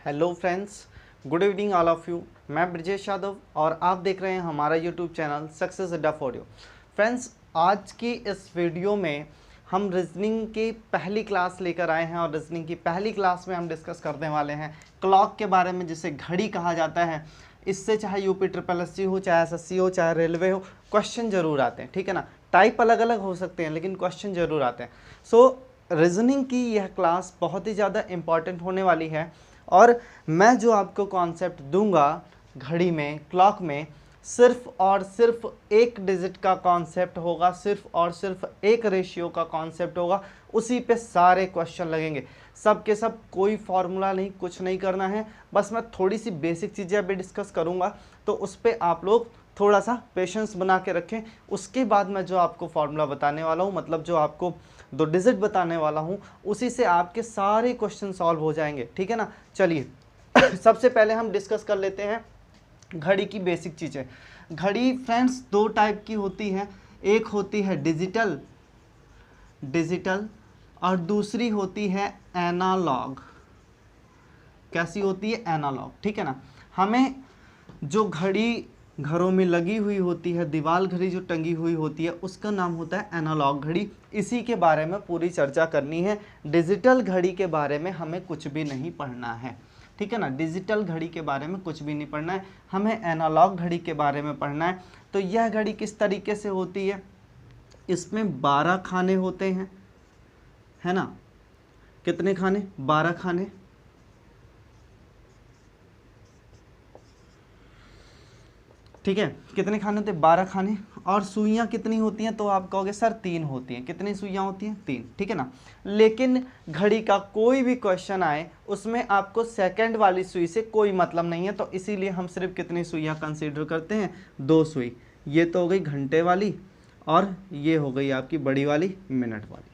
Hello friends, good evening all of you. मैं ब्रजेश यादव और आप देख रहे हैं हमारा यूट्यूब चैनल सक्सेस अड्डा फॉर यू। फ्रेंड्स, आज की इस वीडियो में हम रीजनिंग की पहली क्लास लेकर आए हैं और रीजनिंग की पहली क्लास में हम डिस्कस करने वाले हैं क्लॉक के बारे में, जिसे घड़ी कहा जाता है। इससे चाहे यूपी ट्रिपल एससी हो, चाहे एसएससी हो, चाहे रेलवे हो, क्वेश्चन जरूर आते हैं। ठीक है ना, टाइप अलग अलग हो सकते हैं लेकिन क्वेश्चन जरूर आते हैं। सो रीजनिंग की यह क्लास बहुत ही ज़्यादा इम्पॉर्टेंट होने वाली है और मैं जो आपको कॉन्सेप्ट दूंगा घड़ी में, क्लॉक में, सिर्फ और सिर्फ एक डिजिट का कॉन्सेप्ट होगा, सिर्फ और सिर्फ एक रेशियो का कॉन्सेप्ट होगा। उसी पे सारे क्वेश्चन लगेंगे, सब के सब। कोई फार्मूला नहीं, कुछ नहीं करना है। बस मैं थोड़ी सी बेसिक चीज़ें अभी डिस्कस करूंगा, तो उस पर आप लोग थोड़ा सा पेशेंस बना के रखें। उसके बाद मैं जो आपको फार्मूला बताने वाला हूँ, मतलब जो आपको दो डिजिट बताने वाला हूँ, उसी से आपके सारे क्वेश्चन सॉल्व हो जाएंगे। ठीक है ना, चलिए सबसे पहले हम डिस्कस कर लेते हैं घड़ी की बेसिक चीज़ें। घड़ी फ्रेंड्स दो टाइप की होती है, एक होती है डिजिटल और दूसरी होती है एनालॉग। कैसी होती है? एनालॉग। ठीक है ना, हमें जो घड़ी घरों में लगी हुई होती है, दीवार घड़ी जो टंगी हुई होती है, उसका नाम होता है एनालॉग घड़ी। इसी के बारे में पूरी चर्चा करनी है। डिजिटल घड़ी के बारे में हमें कुछ भी नहीं पढ़ना है। ठीक है ना, डिजिटल घड़ी के बारे में कुछ भी नहीं पढ़ना है, हमें एनालॉग घड़ी के बारे में पढ़ना है। तो यह घड़ी किस तरीके से होती है? इसमें 12 खाने होते हैं, है ना। कितने खाने? 12 खाने। ठीक है, कितने खाने होते हैं? 12 खाने। और सुइयाँ कितनी होती हैं? तो आप कहोगे सर 3 होती हैं। कितनी सुइयाँ होती हैं? 3। ठीक है ना। लेकिन घड़ी का कोई भी क्वेश्चन आए उसमें आपको सेकंड वाली सुई से कोई मतलब नहीं है, तो इसीलिए हम सिर्फ कितनी सुइयाँ कंसीडर करते हैं? 2 सुई। ये तो हो गई घंटे वाली और ये हो गई आपकी बड़ी वाली मिनट वाली।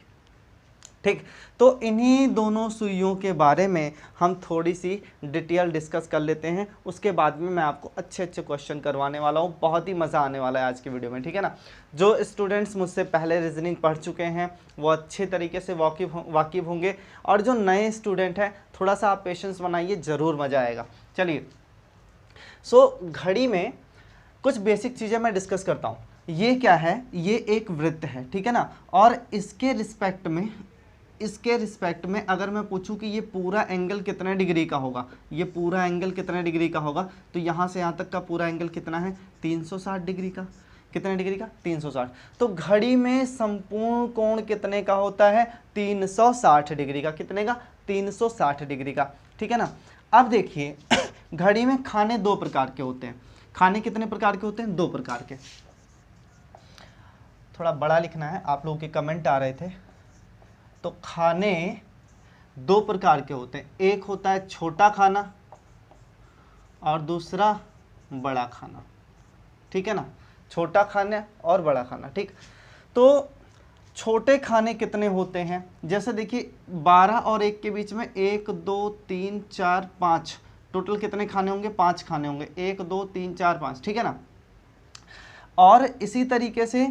ठीक, तो इन्हीं दोनों सुइयों के बारे में हम थोड़ी सी डिटेल डिस्कस कर लेते हैं। उसके बाद में मैं आपको अच्छे अच्छे क्वेश्चन करवाने वाला हूँ। बहुत ही मज़ा आने वाला है आज की वीडियो में। ठीक है ना, जो स्टूडेंट्स मुझसे पहले रीजनिंग पढ़ चुके हैं वो अच्छे तरीके से वाकिफ होंगे, और जो नए स्टूडेंट हैं थोड़ा सा आप पेशेंस बनाइए, ज़रूर मज़ा आएगा। चलिए, घड़ी में कुछ बेसिक चीज़ें मैं डिस्कस करता हूँ। ये क्या है? ये एक वृत्त है, ठीक है ना। और इसके रिस्पेक्ट में अगर मैं पूछूं कि ये पूरा एंगल कितने डिग्री का होगा, ये पूरा एंगल कितने डिग्री का होगा, तो यहाँ से यहाँ तक का पूरा एंगल कितना है? 360 डिग्री का। कितने डिग्री का? 360। तो घड़ी में संपूर्ण कोण कितने का होता है? 360 डिग्री का। कितने का? 360 डिग्री का। ठीक है ना। अब देखिए घड़ी में खाने दो प्रकार के होते हैं। खाने कितने प्रकार के होते हैं? 2 प्रकार के। थोड़ा बड़ा लिखना है, आप लोगों के कमेंट आ रहे थे। तो खाने 2 प्रकार के होते हैं, एक होता है छोटा खाना और दूसरा बड़ा खाना। ठीक है ना, छोटा खाना और बड़ा खाना। ठीक, तो छोटे खाने कितने होते हैं? जैसे देखिए 12 और 1 के बीच में 1 2 3 4 5, टोटल कितने खाने होंगे? 5 खाने होंगे। 1 2 3 4 5। ठीक है ना। और इसी तरीके से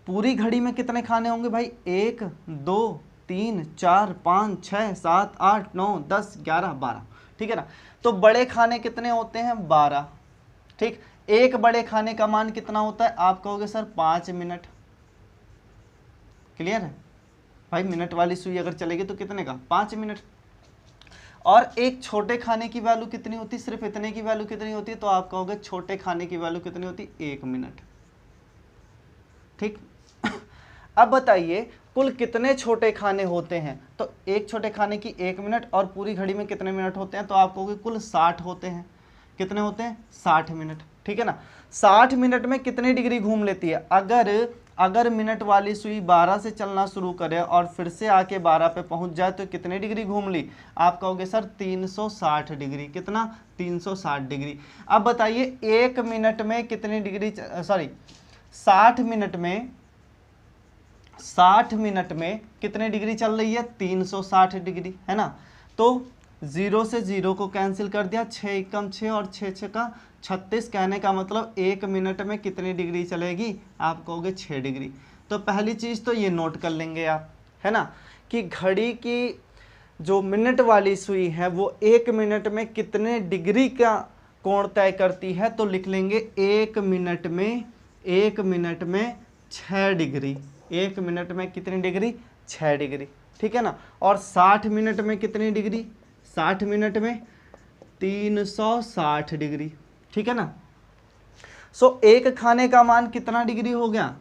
पूरी घड़ी में कितने खाने होंगे भाई? 1 2 3 4 5 6 7 8 9 10 11 12। ठीक है ना। तो बड़े खाने कितने होते हैं? 12। ठीक, एक बड़े खाने का मान कितना होता है? आप कहोगे सर 5 मिनट। क्लियर है भाई? मिनट वाली सुई अगर चलेगी तो कितने का? 5 मिनट। और एक छोटे खाने की वैल्यू कितनी होती? सिर्फ इतने की वैल्यू कितनी होती है? तो आप कहोगे छोटे खाने की वैल्यू कितनी होती? 1 मिनट। ठीक अब बताइए कुल कितने छोटे खाने होते हैं? तो एक छोटे खाने की 1 मिनट, और पूरी घड़ी में कितने मिनट होते हैं? तो आप कहोगे कुल 60 होते हैं। कितने होते हैं? 60 मिनट। ठीक है ना। 60 मिनट में कितनी डिग्री घूम लेती है? अगर मिनट वाली सुई 12 से चलना शुरू करे और फिर से आके 12 पे पहुंच जाए तो कितनी डिग्री घूम ली? आप कहोगे सर 360 डिग्री। कितना? 360 डिग्री। अब बताइए 1 मिनट में कितनी डिग्री, सॉरी 60 मिनट में कितने डिग्री चल रही है? 360 डिग्री, है ना। तो 0 से 0 को कैंसिल कर दिया, 6 एकम 6 और 6 6 का 36। कहने का मतलब 1 मिनट में कितनी डिग्री चलेगी? आप कहोगे 6 डिग्री। तो पहली चीज़ तो ये नोट कर लेंगे आप, है ना, कि घड़ी की जो मिनट वाली सुई है वो 1 मिनट में कितने डिग्री का कोण तय करती है, तो लिख लेंगे 1 मिनट में 6 डिग्री। 1 मिनट में कितनी डिग्री? 6 डिग्री, ठीक है ना। और 60 मिनट में कितनी डिग्री? 60 मिनट में 360 डिग्री, ठीक है ना। सो एक खाने का मान कितना डिग्री हो गया?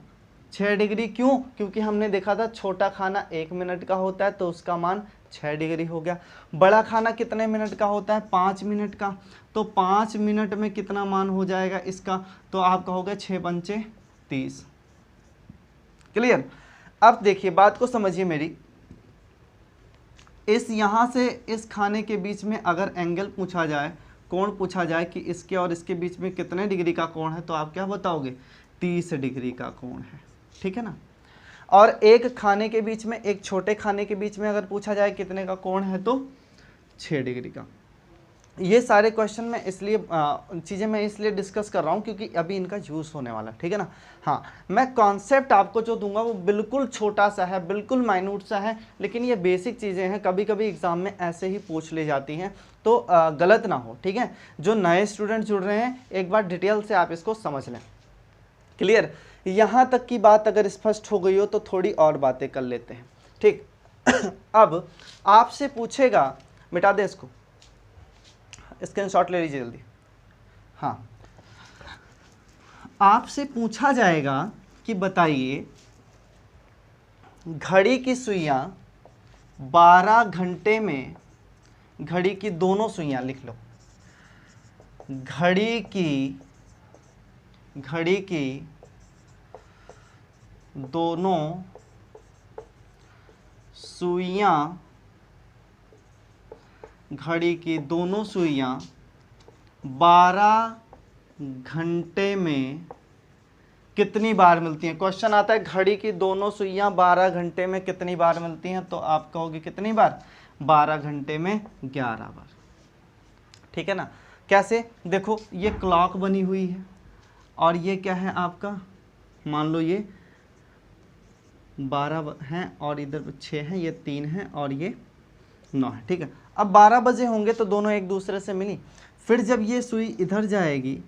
6 डिग्री। क्यों? क्योंकि हमने देखा था छोटा खाना 1 मिनट का होता है तो उसका मान 6 डिग्री हो गया। बड़ा खाना कितने मिनट का होता है? 5 मिनट का। तो 5 मिनट में कितना मान हो जाएगा इसका? तो आप कहोगे 6 पंचे 30। क्लियर? अब देखिए बात को समझिए मेरी। इस यहाँ से इस खाने के बीच में अगर एंगल पूछा जाए, कोण पूछा जाए कि इसके और इसके बीच में कितने डिग्री का कोण है, तो आप क्या बताओगे? 30 डिग्री का कोण है, ठीक है ना। और एक खाने के बीच में, एक छोटे खाने के बीच में अगर पूछा जाए कितने का कोण है, तो 6 डिग्री का। ये सारे क्वेश्चन में इसलिए चीज़ें मैं इसलिए डिस्कस कर रहा हूँ क्योंकि अभी इनका यूज़ होने वाला है, ठीक है ना। हाँ, मैं कॉन्सेप्ट आपको जो दूंगा वो बिल्कुल छोटा सा है, बिल्कुल माइन्यूट सा है, लेकिन ये बेसिक चीज़ें हैं, कभी कभी एग्जाम में ऐसे ही पूछ ली जाती हैं, तो गलत ना हो, ठीक है। जो नए स्टूडेंट जुड़ रहे हैं एक बार डिटेल से आप इसको समझ लें। क्लियर? यहाँ तक की बात अगर स्पष्ट हो गई हो तो थोड़ी और बातें कर लेते हैं, ठीक। अब आपसे पूछेगा, मिटा दे इसको, स्क्रीनशॉट ले लीजिए जल्दी। हाँ, आपसे पूछा जाएगा कि बताइए घड़ी की सुइयां 12 घंटे में, घड़ी की दोनों सुइयां लिख लो, घड़ी की दोनों सुइयां, घड़ी की दोनों सुइयां 12 घंटे में कितनी बार मिलती हैं। क्वेश्चन आता है घड़ी की दोनों सुइयां 12 घंटे में कितनी बार मिलती हैं, तो आप कहोगे कितनी बार? 12 घंटे में 11 बार, ठीक है ना। कैसे? देखो ये क्लॉक बनी हुई है और ये क्या है आपका, मान लो ये 12 हैं और इधर 6 हैं, ये 3 हैं और ये 9 है, ठीक है। अब 12 बजे होंगे तो दोनों एक दूसरे से मिली, फिर जब ये सुई इधर जाएगी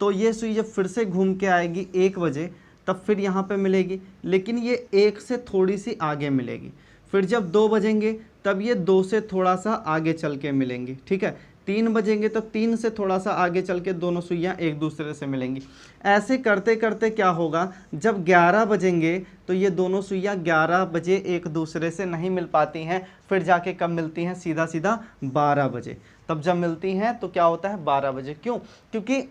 तो ये सुई जब फिर से घूम के आएगी 1 बजे, तब फिर यहाँ पे मिलेगी, लेकिन ये 1 से थोड़ी सी आगे मिलेगी। फिर जब 2 बजेंगे तब ये 2 से थोड़ा सा आगे चल के मिलेंगी, ठीक है। 3 बजेंगे तो 3 से थोड़ा सा आगे चल के दोनों सुइयाँ एक दूसरे से मिलेंगी। ऐसे करते करते क्या होगा, जब 11 बजेंगे तो ये दोनों सुइयाँ 11 बजे एक दूसरे से नहीं मिल पाती हैं, फिर जाके कब मिलती हैं? सीधा सीधा 12 बजे। तब जब मिलती हैं तो क्या होता है? 12 बजे। क्यों? क्योंकि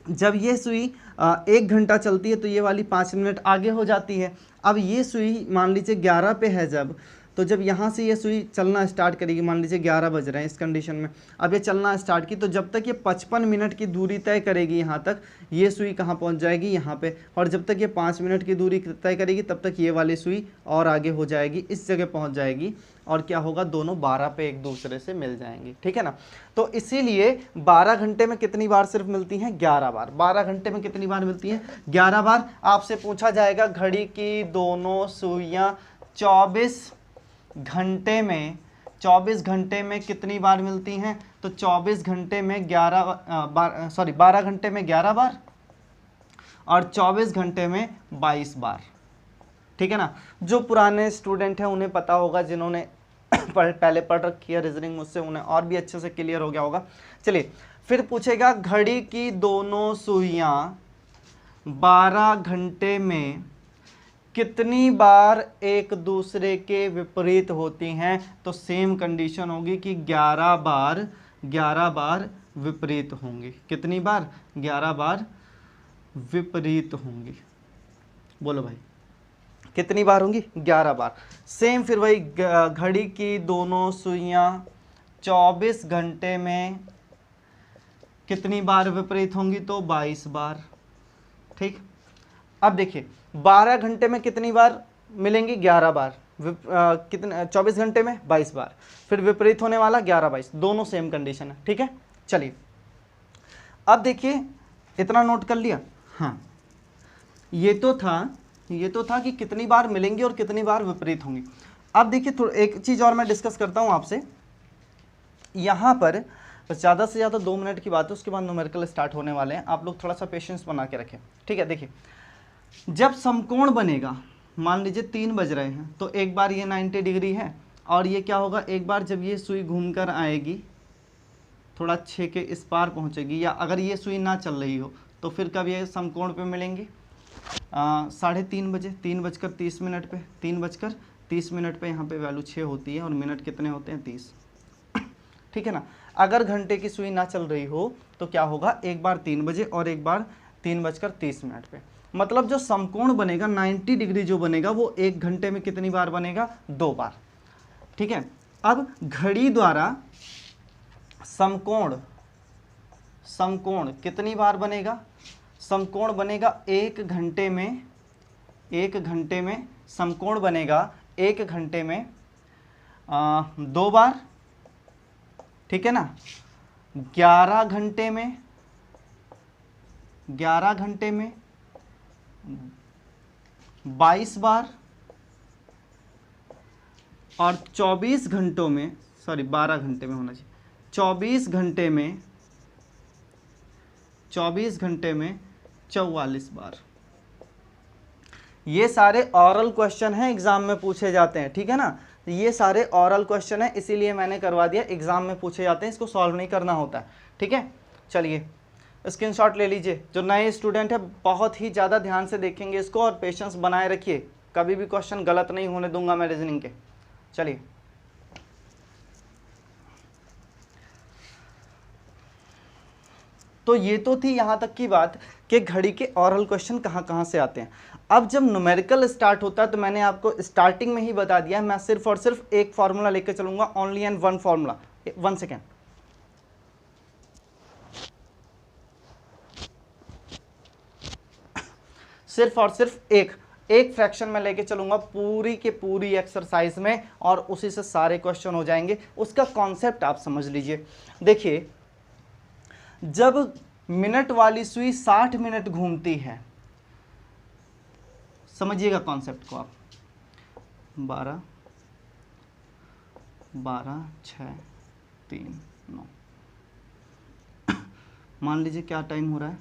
जब ये सुई 1 घंटा चलती है तो ये वाली 5 मिनट आगे हो जाती है। अब ये सुई मान लीजिए 11 पे है जब, तो जब यहाँ से ये सुई चलना स्टार्ट करेगी, मान लीजिए 11 बज रहे हैं इस कंडीशन में, अब ये चलना स्टार्ट की, तो जब तक ये 55 मिनट की दूरी तय करेगी यहाँ तक, ये सुई कहाँ पहुँच जाएगी? यहाँ पे। और जब तक ये 5 मिनट की दूरी तय करेगी तब तक ये वाली सुई और आगे हो जाएगी, इस जगह पहुँच जाएगी, और क्या होगा? दोनों 12 पे एक दूसरे से मिल जाएंगी, ठीक है ना। तो इसीलिए 12 घंटे में कितनी बार सिर्फ मिलती हैं? 11 बार। 12 घंटे में कितनी बार मिलती हैं? 11 बार। आपसे पूछा जाएगा घड़ी की दोनों सुइयां 24 घंटे में, 24 घंटे में कितनी बार मिलती हैं? तो 24 घंटे में 12 घंटे में 11 बार और 24 घंटे में 22 बार, ठीक है ना। जो पुराने स्टूडेंट हैं उन्हें पता होगा, जिन्होंने पहले पढ़ रखी है रीजनिंग मुझसे, उन्हें और भी अच्छे से क्लियर हो गया होगा। चलिए फिर पूछेगा घड़ी की दोनों सुइयां 12 घंटे में कितनी बार एक दूसरे के विपरीत होती हैं, तो सेम कंडीशन होगी कि 11 बार विपरीत होंगी। कितनी बार? 11 बार विपरीत होंगी। बोलो भाई कितनी बार होंगी? 11 बार। सेम फिर वही घड़ी की दोनों सुइयां 24 घंटे में कितनी बार विपरीत होंगी? तो 22 बार, ठीक। अब देखिए 12 घंटे में कितनी बार मिलेंगी? 11 बार। कितने 24 घंटे में 22 बार, फिर विपरीत होने वाला 11 22, दोनों सेम कंडीशन है, ठीक है। चलिए अब देखिए, इतना नोट कर लिया। हाँ, ये तो था कि कितनी बार मिलेंगी और कितनी बार विपरीत होंगी। अब देखिए थोड़ा एक चीज़ और मैं डिस्कस करता हूँ आपसे। यहाँ पर ज़्यादा से ज़्यादा 2 मिनट की बात है, उसके बाद न्यूमेरिकल स्टार्ट होने वाले हैं। आप लोग थोड़ा सा पेशेंस बना के रखें, ठीक है। देखिए जब समकोण बनेगा, मान लीजिए 3 बज रहे हैं, तो एक बार ये 90 डिग्री है और ये क्या होगा, एक बार जब ये सुई घूम कर आएगी थोड़ा 6 के इस पार पहुँचेगी, या अगर ये सुई ना चल रही हो तो फिर कब ये समकोण पे मिलेंगे, 3:30 बजे, 3:30 पे, 3:30 पे यहाँ पे वैल्यू 6 होती है और मिनट कितने होते हैं, 30, ठीक है ना। अगर घंटे की सुई ना चल रही हो तो क्या होगा, एक बार 3 बजे और एक बार 3:30 पे। मतलब जो समकोण बनेगा 90 डिग्री जो बनेगा वो 1 घंटे में कितनी बार बनेगा, 2 बार, ठीक है। अब घड़ी द्वारा समकोण कितनी बार बनेगा, समकोण बनेगा 1 घंटे में, 1 घंटे में समकोण बनेगा 1 घंटे में 2 बार, ठीक है ना। 11 घंटे में 22 बार, और 24 घंटों में, सॉरी 12 घंटे में होना चाहिए, 24 घंटे में 44 बार। ये सारे ऑरल क्वेश्चन हैं, एग्जाम में पूछे जाते हैं, ठीक है ना। ये सारे ऑरल क्वेश्चन है, इसीलिए मैंने करवा दिया, एग्जाम में पूछे जाते हैं, इसको सॉल्व नहीं करना होता है, ठीक है। चलिए स्क्रीनशॉट ले लीजिए। जो नए स्टूडेंट है बहुत ही ज़्यादा ध्यान से देखेंगे इसको और पेशेंस बनाए रखिए, कभी भी क्वेश्चन गलत नहीं होने दूंगा मैं रीजनिंग के। चलिए तो ये तो थी यहाँ तक की बात कि घड़ी के ऑरल क्वेश्चन कहाँ कहाँ से आते हैं। अब जब न्यूमेरिकल स्टार्ट होता है तो मैंने आपको स्टार्टिंग में ही बता दिया, मैं सिर्फ और सिर्फ एक फार्मूला लेकर चलूंगा, only and one formula. 1 second, सिर्फ और सिर्फ एक फ्रैक्शन में लेके चलूंगा पूरी के पूरी एक्सरसाइज में, और उसी से सारे क्वेश्चन हो जाएंगे। उसका कॉन्सेप्ट आप समझ लीजिए। देखिए जब मिनट वाली सुई 60 मिनट घूमती है, समझिएगा कॉन्सेप्ट को आप, 12 6 3 9, मान लीजिए क्या टाइम हो रहा है,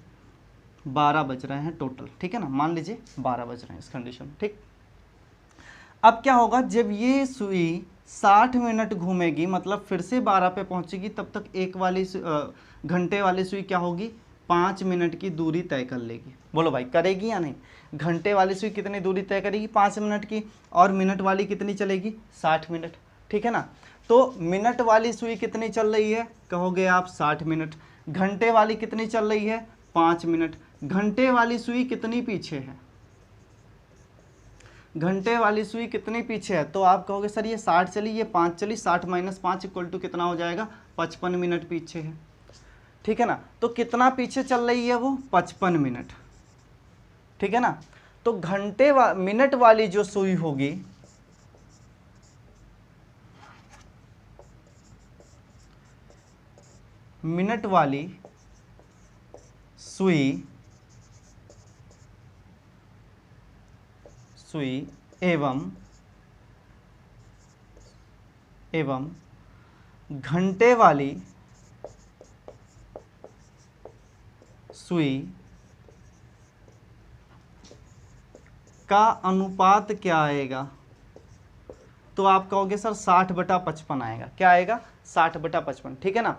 12 बज रहे हैं टोटल, ठीक है ना। मान लीजिए 12 बज रहे हैं इस कंडीशन में, ठीक। अब क्या होगा, जब ये सुई 60 मिनट घूमेगी, मतलब फिर से 12 पे पहुंचेगी, तब तक एक वाली घंटे वाली सुई क्या होगी, 5 मिनट की दूरी तय कर लेगी। बोलो भाई करेगी या नहीं, घंटे वाली सुई कितनी दूरी तय करेगी, 5 मिनट की, और मिनट वाली कितनी चलेगी, 60 मिनट, ठीक है ना। तो मिनट वाली सुई कितनी चल रही है, कहोगे आप 60 मिनट, घंटे वाली कितनी चल रही है, 5 मिनट। घंटे वाली सुई कितनी पीछे है, घंटे वाली सुई कितनी पीछे है, तो आप कहोगे सर ये 60 चली, ये 5 चली, 60 - 5 = कितना हो जाएगा, 55 मिनट पीछे है, ठीक है ना। तो कितना पीछे चल रही है वो, 55 मिनट, ठीक है ना। तो मिनट वाली जो सुई होगी, मिनट वाली सुई एवं घंटे वाली सुई का अनुपात क्या आएगा, तो आप कहोगे सर 60/55 आएगा। क्या आएगा, 60/55, ठीक है ना।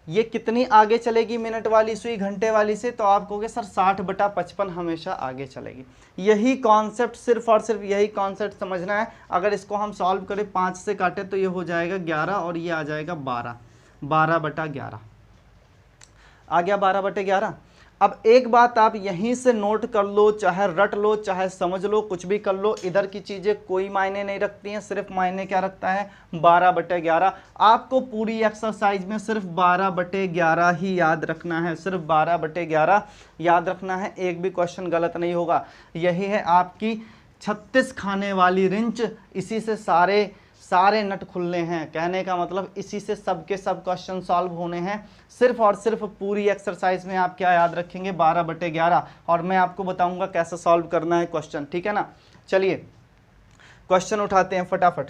ये कितनी आगे चलेगी मिनट वाली सुई घंटे वाली से, तो आप कहोगे सर 60/55 हमेशा आगे चलेगी। यही कॉन्सेप्ट, सिर्फ और सिर्फ यही कॉन्सेप्ट समझना है। अगर इसको हम सॉल्व करें, 5 से काटे तो ये हो जाएगा 11 और ये आ जाएगा 12, 12/11 आ गया, 12/11। अब एक बात आप यहीं से नोट कर लो, चाहे रट लो, चाहे समझ लो, कुछ भी कर लो, इधर की चीज़ें कोई मायने नहीं रखती हैं, सिर्फ मायने क्या रखता है, 12/11। आपको पूरी एक्सरसाइज में सिर्फ 12/11 ही याद रखना है, सिर्फ 12/11 याद रखना है, एक भी क्वेश्चन गलत नहीं होगा। यही है आपकी 36 खाने वाली रिंच, इसी से सारे नट खुलने हैं। कहने का मतलब इसी से सब के सब क्वेश्चन सॉल्व होने हैं। सिर्फ और सिर्फ पूरी एक्सरसाइज में आप क्या याद रखेंगे, 12/11, और मैं आपको बताऊंगा कैसे सॉल्व करना है क्वेश्चन, ठीक है ना। चलिए क्वेश्चन उठाते हैं फटाफट,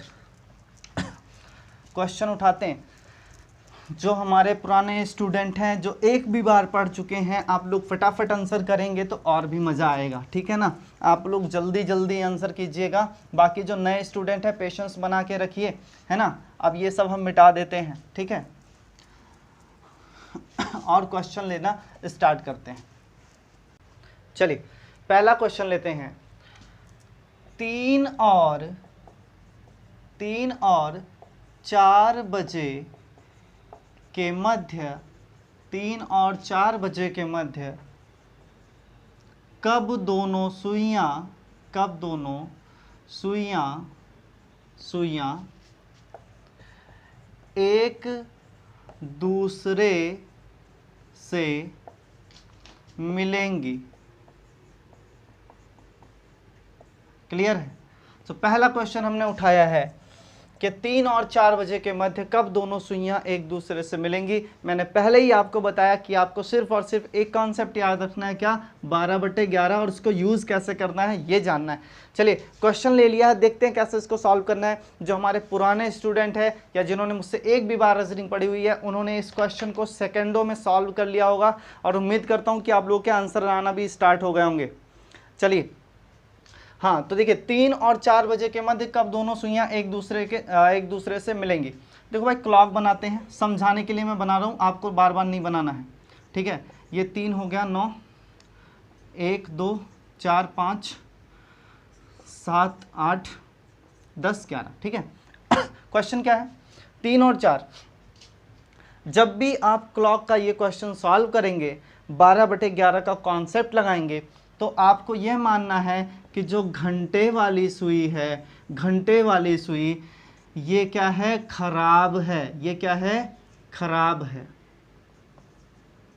क्वेश्चन उठाते हैं। जो हमारे पुराने स्टूडेंट हैं, जो एक भी बार पढ़ चुके हैं, आप लोग फटाफट आंसर करेंगे तो और भी मज़ा आएगा, ठीक है ना। आप लोग जल्दी जल्दी आंसर कीजिएगा। बाकी जो नए स्टूडेंट हैं पेशेंस बना के रखिए, है ना। अब ये सब हम मिटा देते हैं, ठीक है, और क्वेश्चन लेना स्टार्ट करते हैं। चलिए पहला क्वेश्चन लेते हैं। 3 और 4 बजे के मध्य, 3 और 4 बजे के मध्य कब दोनों सुइयां एक दूसरे से मिलेंगी। क्लियर है। तो पहला क्वेश्चन हमने उठाया है कि 3 और 4 बजे के मध्य कब दोनों सुइयां एक दूसरे से मिलेंगी। मैंने पहले ही आपको बताया कि आपको सिर्फ और सिर्फ एक कॉन्सेप्ट याद रखना है, क्या, 12/11, और उसको यूज़ कैसे करना है ये जानना है। चलिए क्वेश्चन ले लिया है, देखते हैं कैसे इसको सॉल्व करना है। जो हमारे पुराने स्टूडेंट है या जिन्होंने मुझसे एक भी बार रीजनिंग पढ़ी हुई है, उन्होंने इस क्वेश्चन को सेकेंडों में सॉल्व कर लिया होगा, और उम्मीद करता हूँ कि आप लोगों के आंसर आना भी स्टार्ट हो गए होंगे। चलिए हाँ, तो देखिए 3 और 4 बजे के मध्य कब दोनों सुइयां एक दूसरे से मिलेंगी। देखो भाई क्लॉक बनाते हैं, समझाने के लिए मैं बना रहा हूँ, आपको बार बार नहीं बनाना है, ठीक है। ये 3 हो गया 9, 1 2 4 5 7 8 10 11, ठीक है। क्वेश्चन क्या है, 3 और 4। जब भी आप क्लॉक का ये क्वेश्चन सॉल्व करेंगे, 12/11 का कॉन्सेप्ट लगाएंगे, तो आपको यह मानना है कि जो घंटे वाली सुई है, घंटे वाली सुई, ये क्या है, खराब है। ये क्या है, खराब है,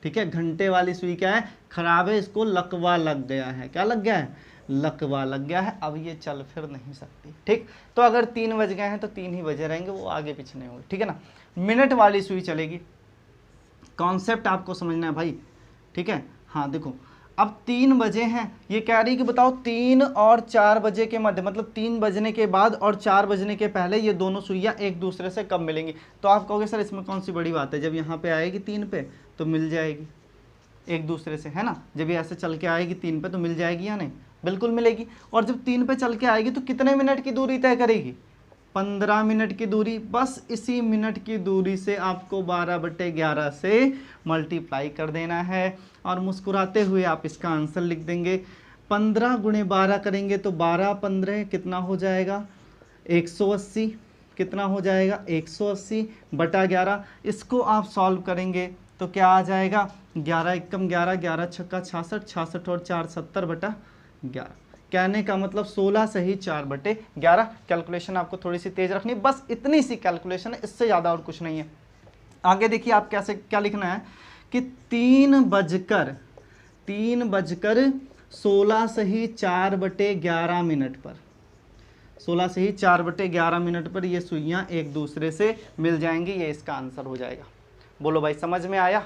ठीक है। घंटे वाली सुई क्या है, खराब है, इसको लकवा लग गया है। क्या लग गया है, लकवा लग गया है। अब ये चल फिर नहीं सकती, ठीक। तो अगर 3 बज गए हैं तो 3 ही बजे रहेंगे, वो आगे पीछे नहीं होंगे, ठीक है ना। मिनट वाली सुई चलेगी। कॉन्सेप्ट आपको समझना है भाई, ठीक है। हाँ देखो, अब 3 बजे हैं, ये कह रही कि बताओ 3 और 4 बजे के मध्य, मतलब 3 बजने के बाद और 4 बजने के पहले ये दोनों सुइयां एक दूसरे से कब मिलेंगी। तो आप कहोगे सर इसमें कौन सी बड़ी बात है, जब यहाँ पे आएगी 3 पे तो मिल जाएगी एक दूसरे से, है ना। जब ये ऐसे चल के आएगी 3 पे तो मिल जाएगी या नहीं, बिल्कुल मिलेगी। और जब 3 पे चल के आएगी तो कितने मिनट की दूरी तय करेगी, 15 मिनट की दूरी। बस इसी मिनट की दूरी से आपको 12/11 से मल्टीप्लाई कर देना है, और मुस्कुराते हुए आप इसका आंसर लिख देंगे। 15 × 12 करेंगे तो 12 15 कितना हो जाएगा, 180। कितना हो जाएगा, 180/11। इसको आप सॉल्व करेंगे तो क्या आ जाएगा, 11 एकम 11, 11 छक्का 66, 66 और 4 70/11। कहने का मतलब 16 सही 4/11। कैलकुलेशन आपको थोड़ी सी तेज रखनी, बस इतनी सी कैलकुलेशन है, इससे ज़्यादा और कुछ नहीं है। आगे देखिए आप कैसे क्या लिखना है कि 3 बजकर 16 सही 4/11 मिनट पर, 16 सही 4/11 मिनट पर ये सुइयां एक दूसरे से मिल जाएंगी। ये इसका आंसर हो जाएगा। बोलो भाई समझ में आया,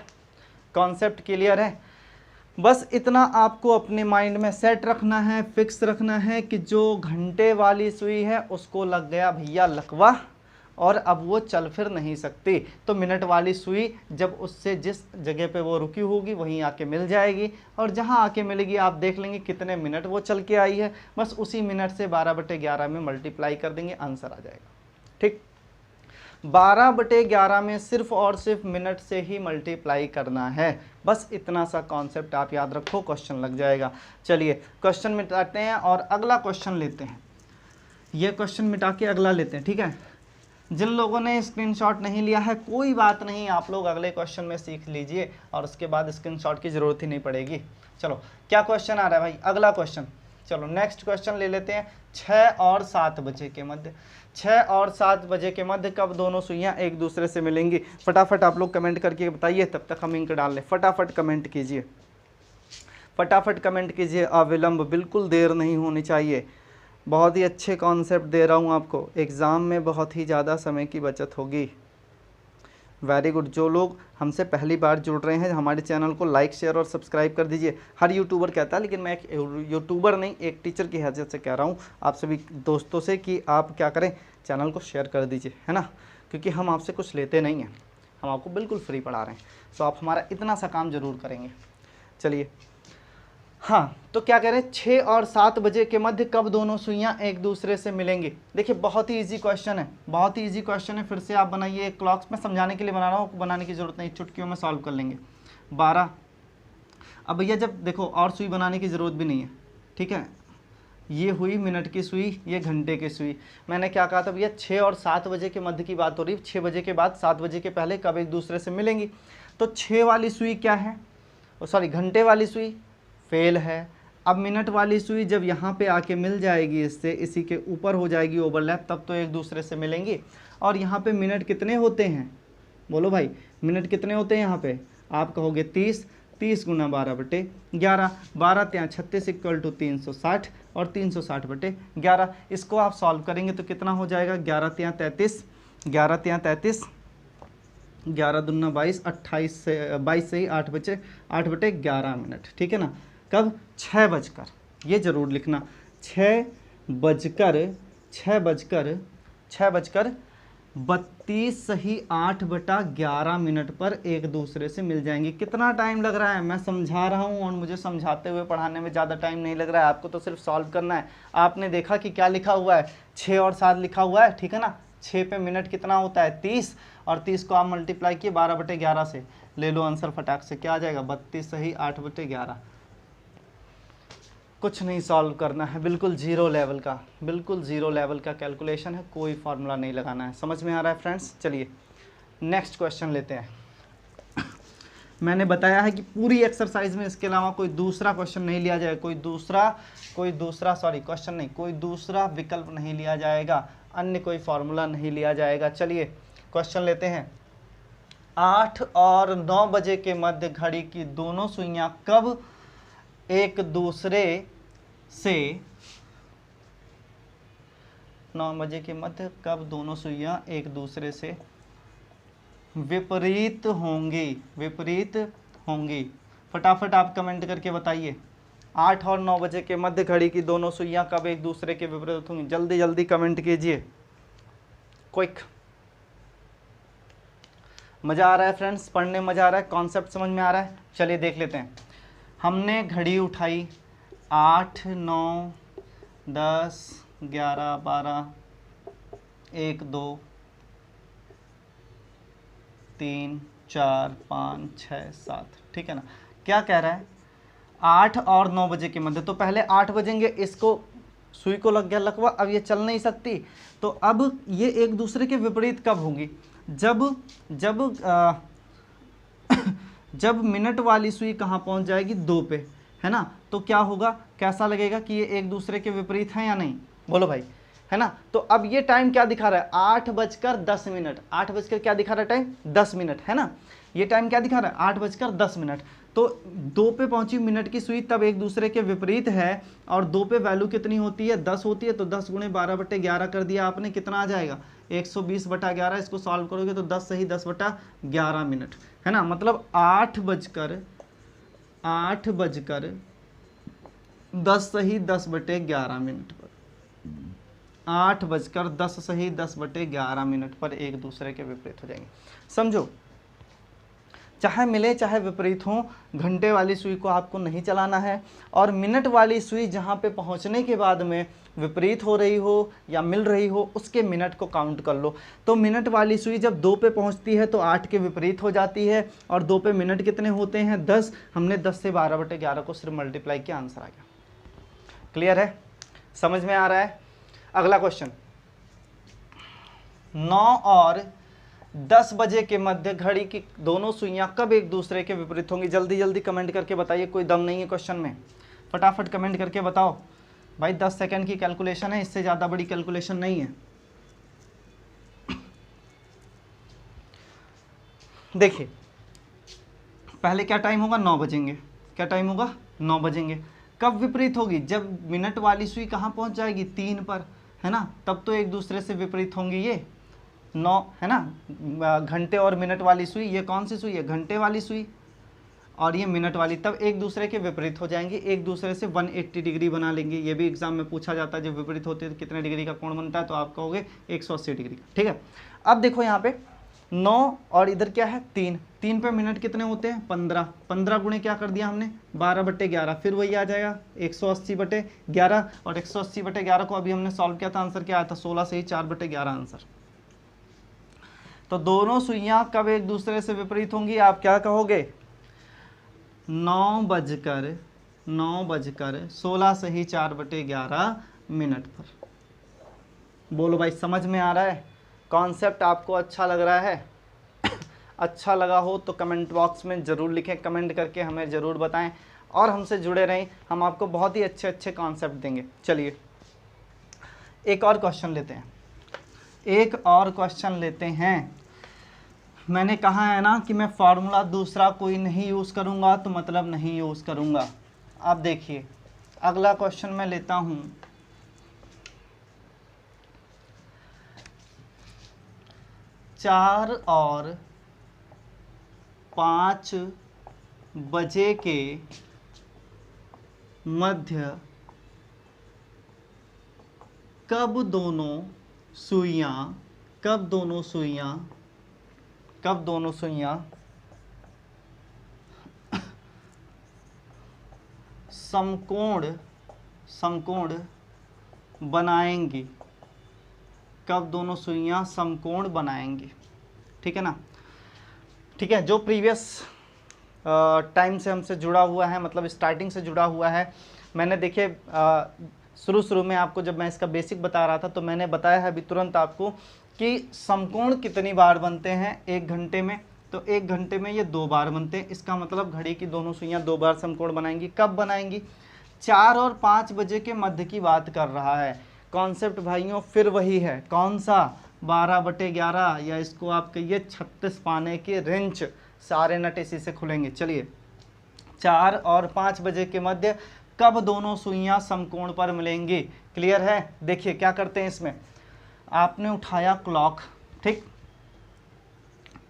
कॉन्सेप्ट क्लियर है। बस इतना आपको अपने माइंड में सेट रखना है, फिक्स रखना है कि जो घंटे वाली सुई है उसको लग गया भैया लकवा, और अब वो चल फिर नहीं सकती। तो मिनट वाली सुई जब उससे जिस जगह पे वो रुकी होगी वहीं आके मिल जाएगी, और जहाँ आके मिलेगी आप देख लेंगे कितने मिनट वो चल के आई है, बस उसी मिनट से 12/11 में मल्टीप्लाई कर देंगे, आंसर आ जाएगा, ठीक। 12/11 में सिर्फ और सिर्फ मिनट से ही मल्टीप्लाई करना है, बस इतना सा कॉन्सेप्ट आप याद रखो, क्वेश्चन लग जाएगा। चलिए क्वेश्चन मिटाते हैं और अगला क्वेश्चन लेते हैं। ये क्वेश्चन मिटा के अगला लेते हैं, ठीक है। जिन लोगों ने स्क्रीनशॉट नहीं लिया है कोई बात नहीं, आप लोग अगले क्वेश्चन में सीख लीजिए और उसके बाद स्क्रीनशॉट की ज़रूरत ही नहीं पड़ेगी। चलो क्या क्वेश्चन आ रहा है भाई, अगला क्वेश्चन। चलो नेक्स्ट क्वेश्चन ले लेते हैं। 6 और 7 बजे के मध्य, 6 और 7 बजे के मध्य कब दोनों सुइयां एक दूसरे से मिलेंगी। फटाफट आप लोग कमेंट करके बताइए, तब तक हम इंक डाल लें। फटाफट कमेंट कीजिए, फटाफट कमेंट कीजिए, अविलंब, बिल्कुल देर नहीं होनी चाहिए। बहुत ही अच्छे कॉन्सेप्ट दे रहा हूँ आपको, एग्ज़ाम में बहुत ही ज़्यादा समय की बचत होगी। Very good. जो लोग हमसे पहली बार जुड़ रहे हैं हमारे चैनल को लाइक शेयर और सब्सक्राइब कर दीजिए। हर यूट्यूबर कहता है, लेकिन मैं एक यूट्यूबर नहीं, एक टीचर की हैसियत से कह रहा हूँ आप सभी दोस्तों से कि आप क्या करें, चैनल को शेयर कर दीजिए, है ना, क्योंकि हम आपसे कुछ लेते नहीं हैं, हम आपको बिल्कुल फ्री पढ़ा रहे हैं। तो आप हमारा इतना सा काम ज़रूर करेंगे। चलिए, हाँ, तो क्या कह रहे हैं, 6 और 7 बजे के मध्य कब दोनों सुइयां एक दूसरे से मिलेंगी। देखिए बहुत ही इजी क्वेश्चन है, बहुत ही इजी क्वेश्चन है। फिर से आप बनाइए, क्लॉक्स में समझाने के लिए बना रहा हूँ, बनाने की ज़रूरत नहीं, चुटकियों में सॉल्व कर लेंगे। 12, अब भैया जब देखो और सुई बनाने की ज़रूरत भी नहीं है, ठीक है, ये हुई मिनट की सुई, ये घंटे की सुई। मैंने क्या कहा था भैया, 6 और 7 बजे के मध्य की बात हो रही है, 6 बजे के बाद 7 बजे के पहले कब एक दूसरे से मिलेंगी। तो 6 वाली सुई क्या है, सॉरी घंटे वाली सुई फेल है। अब मिनट वाली सुई जब यहाँ पे आके मिल जाएगी इससे, इसी के ऊपर हो जाएगी ओवरलैप, तब तो एक दूसरे से मिलेंगी। और यहाँ पे मिनट कितने होते हैं, बोलो भाई, मिनट कितने होते हैं यहाँ पे, आप कहोगे 30, 30 गुना 12/11, 12 ત્યાં 36 इक्वल टू 360 और 360/11। इसको आप सॉल्व करेंगे तो कितना हो जाएगा, 11 ત્યાં 33, 11 ત્યાં 33, 11 दूना 22, 28 से 22 से ही 8 बचे, 8/11 मिनट, ठीक है ना। कब, 6 बजकर, ये ज़रूर लिखना, 6 बजकर 32 सही 8/11 मिनट पर एक दूसरे से मिल जाएंगी। कितना टाइम लग रहा है, मैं समझा रहा हूँ और मुझे समझाते हुए पढ़ाने में ज़्यादा टाइम नहीं लग रहा है, आपको तो सिर्फ सॉल्व करना है। आपने देखा कि क्या लिखा हुआ है, 6 और 7 लिखा हुआ है, ठीक है ना। 6 पे मिनट कितना होता है, 30, और 30 को आप मल्टीप्लाई किए 12/11 से, ले लो आंसर फटाक से, क्या आ जाएगा, 32 सही 8/11। कुछ नहीं सॉल्व करना है, बिल्कुल जीरो लेवल का, बिल्कुल जीरो लेवल का कैलकुलेशन है, कोई फार्मूला नहीं लगाना है। समझ में आ रहा है फ्रेंड्स। चलिए नेक्स्ट क्वेश्चन लेते हैं। मैंने बताया है कि पूरी एक्सरसाइज में इसके अलावा कोई दूसरा क्वेश्चन नहीं लिया जाएगा, कोई दूसरा सॉरी क्वेश्चन नहीं, कोई दूसरा विकल्प नहीं लिया जाएगा, अन्य कोई फार्मूला नहीं लिया जाएगा। चलिए क्वेश्चन लेते हैं। 8 और 9 बजे के मध्य घड़ी की दोनों सुइयां कब एक दूसरे से, 9 बजे के मध्य कब दोनों सुइयां एक दूसरे से विपरीत होंगी। फटाफट आप कमेंट करके बताइए, 8 और 9 बजे के मध्य घड़ी की दोनों सुइयां कब एक दूसरे के विपरीत होंगी। जल्दी जल्दी कमेंट कीजिए, क्विक। मज़ा आ रहा है फ्रेंड्स, पढ़ने मज़ा आ रहा है, कॉन्सेप्ट समझ में आ रहा है। चलिए देख लेते हैं। हमने घड़ी उठाई, 8, 9, 10, 11, 12, 1, 2, 3, 4, 5, 6, 7, ठीक है ना। क्या कह रहा है, 8 और 9 बजे के मध्य, तो पहले 8 बजेंगे, इसको सुई को लग गया लकवा, अब ये चल नहीं सकती, तो अब ये एक दूसरे के विपरीत कब होंगी, जब मिनट वाली सुई कहाँ पहुँच जाएगी, 2 पे, है ना। तो क्या होगा, कैसा लगेगा कि ये एक दूसरे के विपरीत हैं या नहीं, बोलो भाई, है ना। तो अब ये टाइम क्या दिखा रहा है, 8:10, 8 बजकर क्या दिखा रहा है टाइम, 10 मिनट, है ना। ये टाइम क्या दिखा रहा है, 8:10। तो 2 पे पहुंची मिनट की सुई, तब एक दूसरे के विपरीत है, और 2 पे वैल्यू कितनी होती है, 10 होती है, तो 10 गुणे 12/11 कर दिया आपने, कितना आ जाएगा, 120/11। इसको सॉल्व करोगे तो 10 सही 10/11 मिनट, है ना। मतलब 8:10 सही 10/11 मिनट पर, 8:10 सही 10/11 मिनट पर एक दूसरे के विपरीत हो जाएंगे। समझो, चाहे मिले चाहे विपरीत हो, घंटे वाली सुई को आपको नहीं चलाना है, और मिनट वाली सुई जहाँ पे पहुँचने के बाद में विपरीत हो रही हो या मिल रही हो, उसके मिनट को काउंट कर लो। तो मिनट वाली सुई जब 2 पे पहुँचती है तो 8 के विपरीत हो जाती है, और 2 पे मिनट कितने होते हैं, 10। हमने 10 से 12/11 को सिर्फ मल्टीप्लाई किया, आंसर आ गया। क्लियर है, समझ में आ रहा है। अगला क्वेश्चन, 9 और 10 बजे के मध्य घड़ी की दोनों सुइयां कब एक दूसरे के विपरीत होंगी। जल्दी जल्दी कमेंट करके बताइए, कोई दम नहीं है क्वेश्चन में, फटाफट कमेंट करके बताओ भाई। 10 सेकंड की कैलकुलेशन है, इससे ज़्यादा बड़ी कैलकुलेशन नहीं है। देखिए पहले क्या टाइम होगा, 9 बजेंगे, क्या टाइम होगा, 9 बजेंगे। कब विपरीत होगी, जब मिनट वाली सुई कहाँ पहुँच जाएगी, 3 पर, है ना, तब तो एक दूसरे से विपरीत होंगी ये। 9 है ना, घंटे और मिनट वाली सुई, ये कौन सी सुई है, घंटे वाली सुई, और ये मिनट वाली, तब एक दूसरे के विपरीत हो जाएंगे, एक दूसरे से 180 डिग्री बना लेंगे। ये भी एग्जाम में पूछा जाता है, जब विपरीत होते हैं तो कितने डिग्री का कोण बनता है, तो आप कहोगे 180 डिग्री। ठीक है, अब देखो यहाँ पे 9 और इधर क्या है 3, 3 पे मिनट कितने होते हैं 15, 15 गुणे क्या कर दिया हमने 12/11, फिर वही आ जाएगा 180/11, और 180/11 को अभी हमने सॉल्व किया था, आंसर क्या आया था 16 से ही 4/11 आंसर। तो दोनों सुइयां कब एक दूसरे से विपरीत होंगी, आप क्या कहोगे 9:16 से ही 4/11 मिनट पर। बोलो भाई समझ में आ रहा है, कॉन्सेप्ट आपको अच्छा लग रहा है? अच्छा लगा हो तो कमेंट बॉक्स में ज़रूर लिखें, कमेंट करके हमें ज़रूर बताएं, और हमसे जुड़े रहें, हम आपको बहुत ही अच्छे अच्छे कॉन्सेप्ट देंगे। चलिए एक और क्वेश्चन लेते हैं, मैंने कहा है ना कि मैं फार्मूला दूसरा कोई नहीं यूज़ करूँगा, तो मतलब नहीं यूज़ करूँगा। अब देखिए अगला क्वेश्चन मैं लेता हूँ, 4 और 5 बजे के मध्य कब दोनों सुइयां समकोण बनाएंगी, कब दोनों सुइयां समकोण बनाएंगी। ठीक है ना, ठीक है, जो प्रीवियस टाइम से हमसे जुड़ा हुआ है, मतलब स्टार्टिंग से जुड़ा हुआ है, मैंने देखिए शुरू में आपको जब मैं इसका बेसिक बता रहा था तो मैंने बताया है अभी तुरंत आपको कि समकोण कितनी बार बनते हैं 1 घंटे में, तो 1 घंटे में ये 2 बार बनते हैं। इसका मतलब घड़ी की दोनों सुइयां 2 बार समकोण बनाएंगी। कब बनाएंगी, 4 और 5 बजे के मध्य की बात कर रहा है। कॉन्सेप्ट भाइयों फिर वही है, कौन सा 12/11, या इसको आप कहिए 36 पाने के रिंच, सारे नट इसी से खुलेंगे। चलिए 4 और 5 बजे के मध्य कब दोनों सुइयां समकोण पर मिलेंगी, क्लियर है। देखिए क्या करते हैं, इसमें आपने उठाया क्लॉक, ठीक,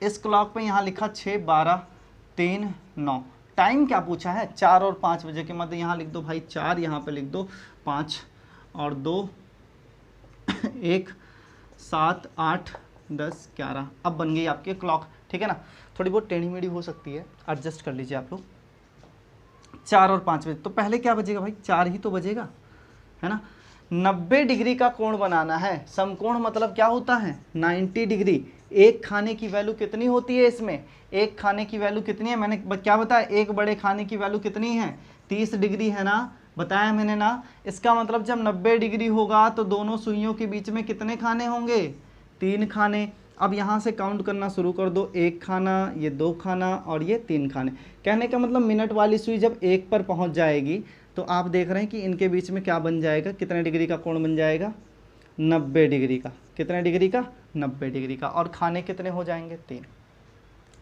इस क्लॉक पे यहाँ लिखा 6, 12, 3, 9, टाइम क्या पूछा है 4 और 5 बजे के मध्य, यहाँ लिख दो भाई 4, यहाँ पे लिख दो 5 और 2 1 7 8 10 11, अब बन गई आपकी क्लॉक। ठीक है ना, थोड़ी बहुत टेढ़ी मेढ़ी हो सकती है, एडजस्ट कर लीजिए आप लोग। 4 और 5 बजे, तो पहले क्या बजेगा भाई 4 ही तो बजेगा, है ना। 90 डिग्री का कोण बनाना है, समकोण मतलब क्या होता है 90 डिग्री। एक खाने की वैल्यू कितनी होती है इसमें, एक खाने की वैल्यू कितनी है, मैंने क्या बताया, एक बड़े खाने की वैल्यू कितनी है 30 डिग्री, है ना, बताया मैंने ना। इसका मतलब जब 90 डिग्री होगा तो दोनों सुइयों के बीच में कितने खाने होंगे, 3 खाने। अब यहाँ से काउंट करना शुरू कर दो, 1 खाना, ये 2 खाना और ये 3 खाने। कहने का मतलब मिनट वाली सुई जब 1 पर पहुँच जाएगी तो आप देख रहे हैं कि इनके बीच में क्या बन जाएगा, कितने डिग्री का कोण बन जाएगा 90 डिग्री का, कितने डिग्री का 90 डिग्री का, और खाने कितने हो जाएंगे 3।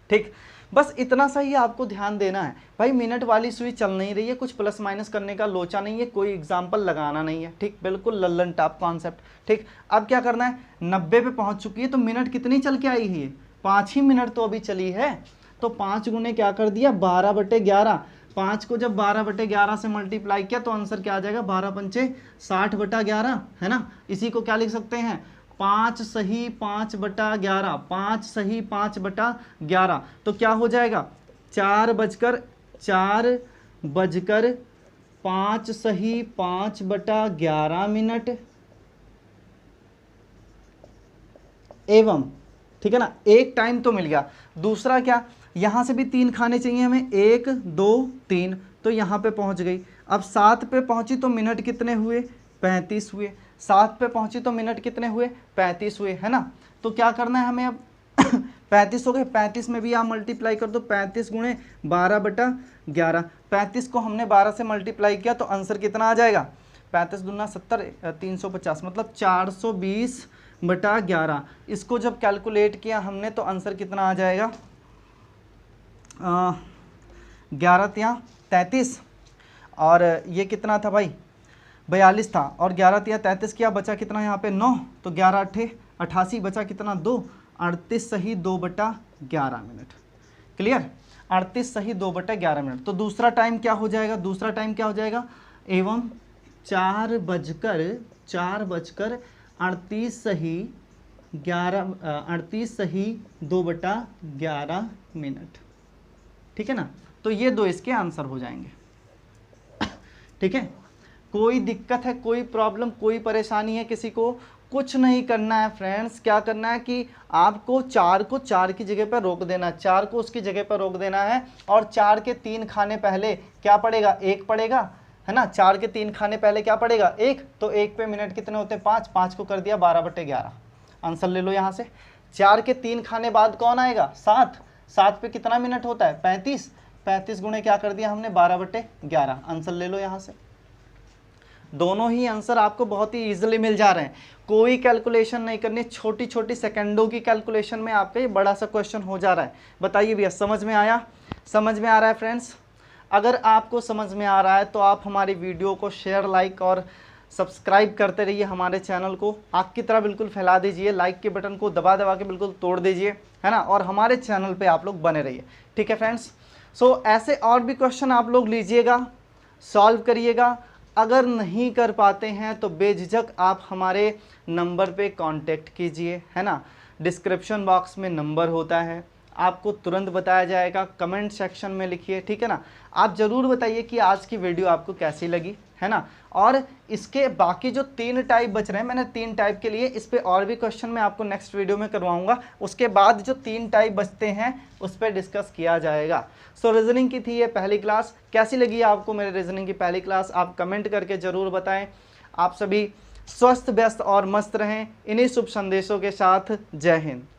ठीक, बस इतना सा ही आपको ध्यान देना है भाई। मिनट वाली सुई चल नहीं रही है, कुछ प्लस माइनस करने का लोचा नहीं है, कोई एग्जाम्पल लगाना नहीं है, ठीक, बिल्कुल लल्लन टॉप कॉन्सेप्ट। ठीक, अब क्या करना है, 90 पे पहुंच चुकी है तो मिनट कितनी चल के आई है 5 ही मिनट तो अभी चली है, तो 5 गुने क्या कर दिया 12/11। 5 को जब 12/11 से मल्टीप्लाई किया तो आंसर क्या आ जाएगा 12 पंचे 60/11, है ना। इसी को क्या लिख सकते हैं 5 सही 5/11, 5 सही 5/11, तो क्या हो जाएगा 4 बजकर 5 सही 5/11 मिनट एवं, ठीक है ना, एक टाइम तो मिल गया। दूसरा क्या, यहाँ से भी 3 खाने चाहिए हमें, 1 2 3, तो यहाँ पे पहुँच गई। अब 7 पे पहुँची तो मिनट कितने हुए 35 हुए, 7 पे पहुँची तो मिनट कितने हुए 35 हुए, है ना। तो क्या करना है हमें अब 35 हो गए, 35 में भी आप मल्टीप्लाई कर दो, 35 गुणे 12/11। 35 को हमने 12 से मल्टीप्लाई किया तो आंसर कितना आ जाएगा 35 दूना 70, 350, मतलब 420/11। इसको जब कैलकुलेट किया हमने तो आंसर कितना आ जाएगा 11 तिया 33, और ये कितना था भाई 42 था, और 11 तिया 33 किया, बचा कितना यहाँ पे 9, तो 11 8 88 बचा कितना 2, 38 सही 2/11 मिनट। क्लियर, 38 सही 2/11 मिनट। तो दूसरा टाइम क्या हो जाएगा, दूसरा टाइम क्या हो जाएगा, एवं 4:38 सही 2/11 मिनट। ठीक है ना, तो ये दो इसके आंसर हो जाएंगे। ठीक है, कोई दिक्कत है, कोई प्रॉब्लम, कोई परेशानी है किसी को? कुछ नहीं करना है फ्रेंड्स, क्या करना है कि आपको 4 को 4 की जगह पर रोक देना, 4 को उसकी जगह पर रोक देना है, और 4 के 3 खाने पहले क्या पड़ेगा, 1 पड़ेगा, है ना। 4 के 3 खाने पहले क्या पड़ेगा, 1, तो 1 पे मिनट कितने होते हैं, 5, 5 को कर दिया 12/11। आंसर ले लो यहाँ से। 4 के 3 खाने बाद कौन आएगा, 7, 7 पे कितना मिनट होता है, 35, 35 गुणे क्या कर दिया हमने 12/11। आंसर ले लो यहाँ से। दोनों ही आंसर आपको बहुत ही इजीली मिल जा रहे हैं, कोई कैलकुलेशन नहीं करनी, छोटी छोटी सेकंडों की कैलकुलेशन में आपका ये बड़ा सा क्वेश्चन हो जा रहा है। बताइए भैया, समझ में आया, समझ में आ रहा है फ्रेंड्स? अगर आपको समझ में आ रहा है तो आप हमारी वीडियो को शेयर, लाइक और सब्सक्राइब करते रहिए, हमारे चैनल को आग की तरह बिल्कुल फैला दीजिए, लाइक के बटन को दबा दबा के बिल्कुल तोड़ दीजिए, है ना, और हमारे चैनल पे आप लोग बने रहिए। ठीक है फ्रेंड्स, सो ऐसे और भी क्वेश्चन आप लोग लीजिएगा, सॉल्व करिएगा। अगर नहीं कर पाते हैं तो बेझिझक आप हमारे नंबर पे कांटेक्ट कीजिए, है ना, डिस्क्रिप्शन बॉक्स में नंबर होता है, आपको तुरंत बताया जाएगा। कमेंट सेक्शन में लिखिए, ठीक है ना। आप ज़रूर बताइए कि आज की वीडियो आपको कैसी लगी, है ना। और इसके बाकी जो 3 टाइप बच रहे हैं, मैंने 3 टाइप के लिए, इस पे और भी क्वेश्चन मैं आपको नेक्स्ट वीडियो में करवाऊंगा। उसके बाद जो 3 टाइप बचते हैं उस पर डिस्कस किया जाएगा। सो रीजनिंग की थी ये पहली क्लास। कैसी लगी आपको मेरे रीजनिंग की पहली क्लास, आप कमेंट करके ज़रूर बताएं। आप सभी स्वस्थ, व्यस्त और मस्त रहें। इन्हीं शुभ संदेशों के साथ जय हिंद।